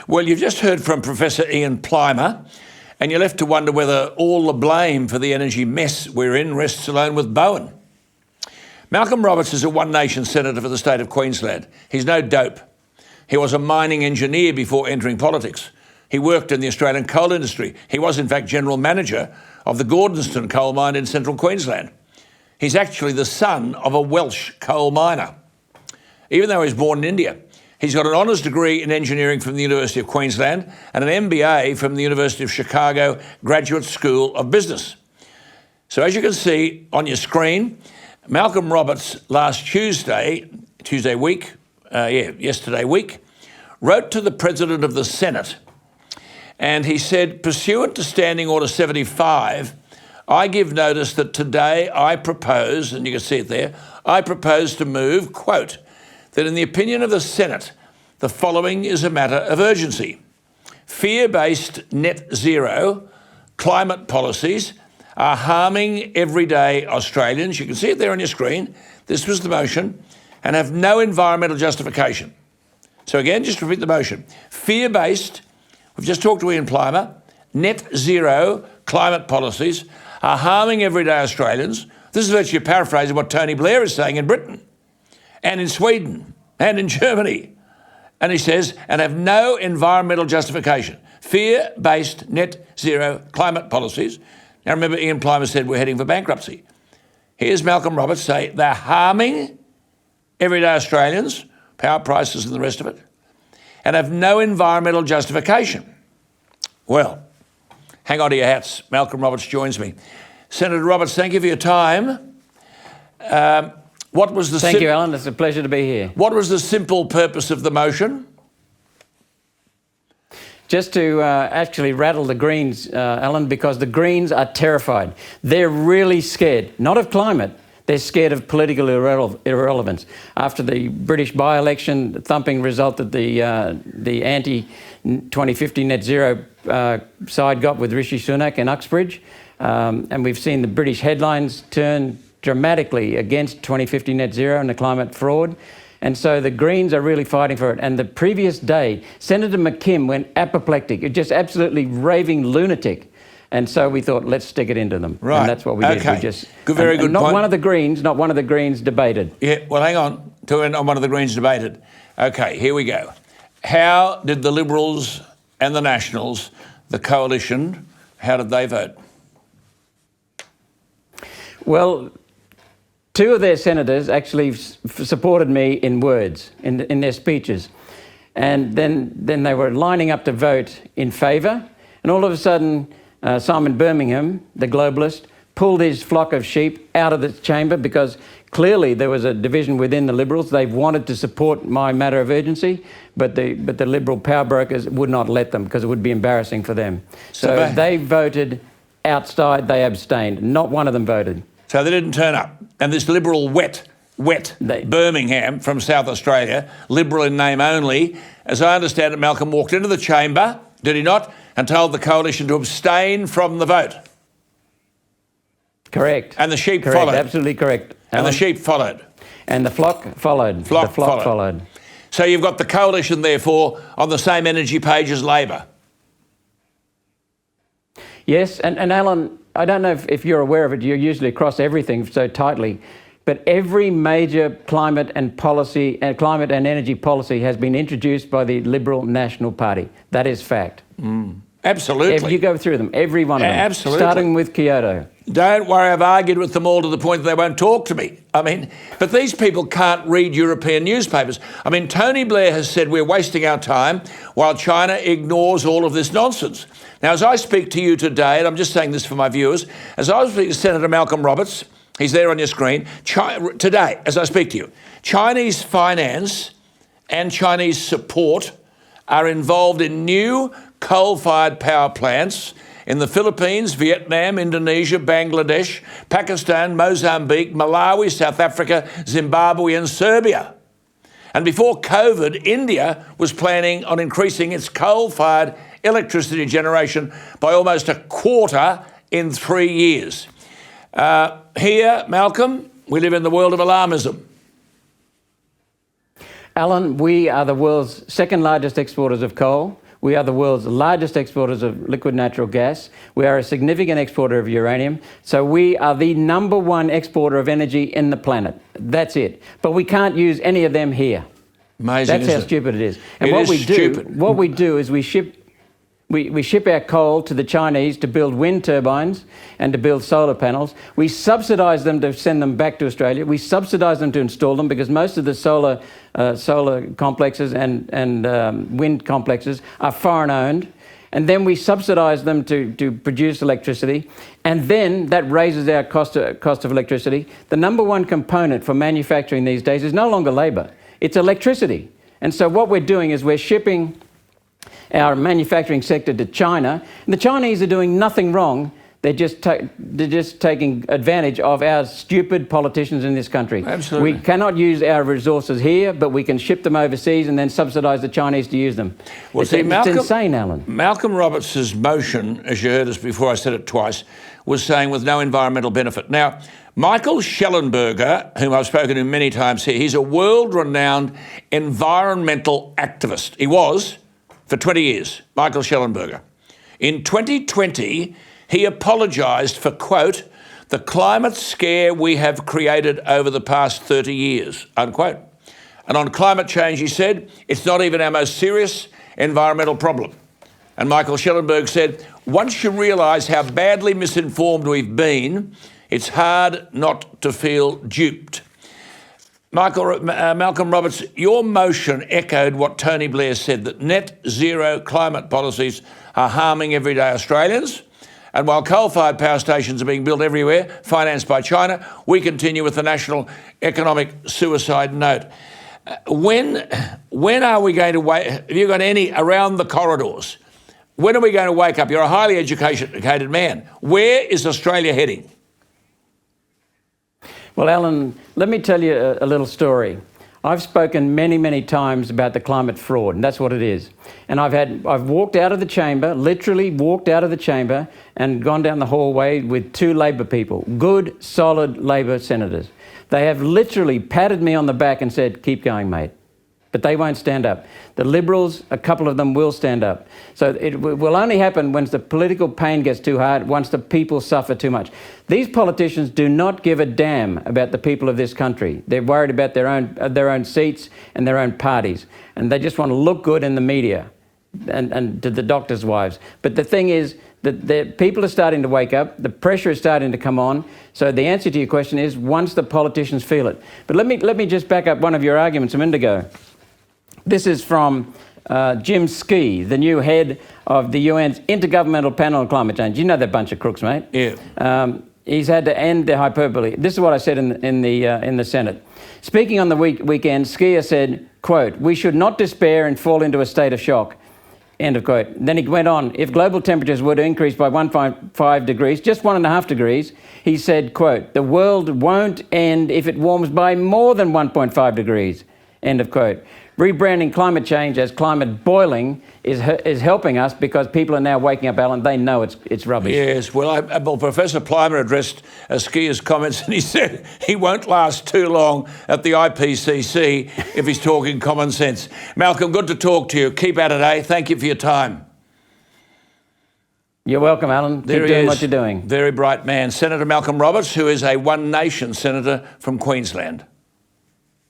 Well, you've just heard from Professor Ian Plimer, and you're left to wonder whether all the blame for the energy mess we're in rests alone with Bowen. Malcolm Roberts is a One Nation senator for the state of Queensland. He's no dope. He was a mining engineer before entering politics. He worked in the Australian coal industry. He was, in fact, general manager of the Gordonston coal mine in central Queensland. He's actually the son of a Welsh coal miner. Even though he was born in India, he's got an honours degree in engineering from the University of Queensland and an MBA from the University of Chicago Graduate School of Business. So as you can see on your screen, Malcolm Roberts yesterday week, wrote to the President of the Senate, and he said, pursuant to Standing Order 75, I give notice that today I propose, and you can see it there, I propose to move, quote, that in the opinion of the Senate, the following is a matter of urgency. Fear-based net zero climate policies are harming everyday Australians. You can see it there on your screen. This was the motion, and have no environmental justification. So again, just repeat the motion. Fear-based, we've just talked to Ian Plimer, net zero climate policies are harming everyday Australians. This is virtually a paraphrase of what Tony Blair is saying in Britain and in Sweden and in Germany. And he says, and have no environmental justification. Fear-based net zero climate policies. Now remember, Ian Plimer said we're heading for bankruptcy. Here's Malcolm Roberts say they're harming everyday Australians, power prices and the rest of it, and have no environmental justification. Well, hang on to your hats. Malcolm Roberts joins me. Senator Roberts, thank you for your time. Thank you, Alan. It's a pleasure to be here. What was the simple purpose of the motion? Just to actually rattle the Greens, Alan, because the Greens are terrified. They're really scared, not of climate, they're scared of political irrelevance. After the British by-election, the thumping result that the anti-2050 net zero side got with Rishi Sunak and Uxbridge, and we've seen the British headlines turn dramatically against 2050 net zero and the climate fraud. And so the Greens are really fighting for it. And the previous day, Senator McKim went apoplectic, just absolutely raving lunatic. And so we thought, let's stick it into them. Right. And that's what we did. Okay. We just, very good not point. Not one of the Greens debated. Yeah, well, hang on. On one of the Greens debated. Okay, here we go. How did the Liberals and the Nationals, the coalition, how did they vote? Well, two of their senators actually supported me in words, in their speeches. And then they were lining up to vote in favour. And all of a sudden, Simon Birmingham, the globalist, pulled his flock of sheep out of the chamber because clearly there was a division within the Liberals. They wanted to support my matter of urgency, but the Liberal power brokers would not let them because it would be embarrassing for them. So they voted outside, they abstained. Not one of them voted. So they didn't turn up. And this Liberal wet Birmingham from South Australia, Liberal in name only, as I understand it, Malcolm walked into the chamber, did he not, and told the coalition to abstain from the vote. Correct. And the sheep followed. Absolutely correct. And the sheep followed. And the flock followed. The flock followed. So you've got the coalition, therefore, on the same energy page as Labor. Yes, and Alan, I don't know if you're aware of it, you're usually across everything so tightly, but every major climate and energy policy has been introduced by the Liberal National Party. That is fact. Absolutely. If you go through them, every one of them. Absolutely. Starting with Kyoto. Don't worry, I've argued with them all to the point that they won't talk to me. I mean, but these people can't read European newspapers. I mean, Tony Blair has said we're wasting our time while China ignores all of this nonsense. Now, as I speak to you today, and I'm just saying this for my viewers, as I speak to Senator Malcolm Roberts, he's there on your screen, today, as I speak to you, Chinese finance and Chinese support are involved in new coal-fired power plants in the Philippines, Vietnam, Indonesia, Bangladesh, Pakistan, Mozambique, Malawi, South Africa, Zimbabwe and Serbia. And before COVID, India was planning on increasing its coal-fired electricity generation by almost a quarter in 3 years. Here, Malcolm, we live in the world of alarmism. Alan, we are the world's second largest exporters of coal. We are the world's largest exporters of liquid natural gas. We are a significant exporter of uranium. So we are the #1 exporter of energy in the planet. That's it. But we can't use any of them here. Amazing. That's how stupid it is. And what we do is we ship our coal to the Chinese to build wind turbines and to build solar panels. We subsidise them to send them back to Australia. We subsidise them to install them because most of the solar complexes and wind complexes are foreign owned. And then we subsidise them to produce electricity. And then that raises our cost of electricity. The #1 component for manufacturing these days is no longer labour. It's electricity. And so what we're doing is we're shipping our manufacturing sector to China. And the Chinese are doing nothing wrong. They're just taking advantage of our stupid politicians in this country. Absolutely. We cannot use our resources here, but we can ship them overseas and then subsidise the Chinese to use them. Well, it's insane, Alan. Malcolm Roberts' motion, as you heard us before, I said it twice, was saying with no environmental benefit. Now, Michael Schellenberger, whom I've spoken to many times here, he's a world-renowned environmental activist. He was for 20 years, Michael Schellenberger. In 2020, he apologised for, quote, the climate scare we have created over the past 30 years, unquote. And on climate change, he said, it's not even our most serious environmental problem. And Michael Schellenberg said, once you realise how badly misinformed we've been, it's hard not to feel duped. Malcolm Roberts, your motion echoed what Tony Blair said, that net zero climate policies are harming everyday Australians. And while coal-fired power stations are being built everywhere, financed by China, we continue with the national economic suicide note. When are we going to wake? Have you got any around the corridors? When are we going to wake up? You're a highly educated man. Where is Australia heading? Well, Alan, let me tell you a little story. I've spoken many, many times about the climate fraud, and that's what it is. And I've walked out of the chamber, literally walked out of the chamber and gone down the hallway with 2 Labor people, good, solid Labor senators. They have literally patted me on the back and said, keep going, mate. But they won't stand up. The Liberals, a couple of them will stand up. So it will only happen once the political pain gets too hard, once the people suffer too much. These politicians do not give a damn about the people of this country. They're worried about their own seats and their own parties. And they just want to look good in the media and to the doctors' wives. But the thing is that the people are starting to wake up. The pressure is starting to come on. So the answer to your question is once the politicians feel it. But let me just back up one of your arguments a minute ago. This is from Jim Ski, the new head of the UN's Intergovernmental Panel on Climate Change. You know that bunch of crooks, mate. Yeah. He's had to end the hyperbole. This is what I said in the Senate. Speaking on the weekend, Skier said, quote, we should not despair and fall into a state of shock, end of quote. Then he went on, if global temperatures were to increase by 1.5 degrees, just 1.5 degrees, he said, quote, the world won't end if it warms by more than 1.5 degrees, end of quote. Rebranding climate change as climate boiling is helping us because people are now waking up, Alan. They know it's rubbish. Yes, well, Professor Plimer addressed Skier's comments and he said he won't last too long at the IPCC if he's talking common sense. Malcolm, good to talk to you. Keep at it, eh? Thank you for your time. You're welcome, Alan. Keep doing what you're doing. Very bright man. Senator Malcolm Roberts, who is a One Nation senator from Queensland.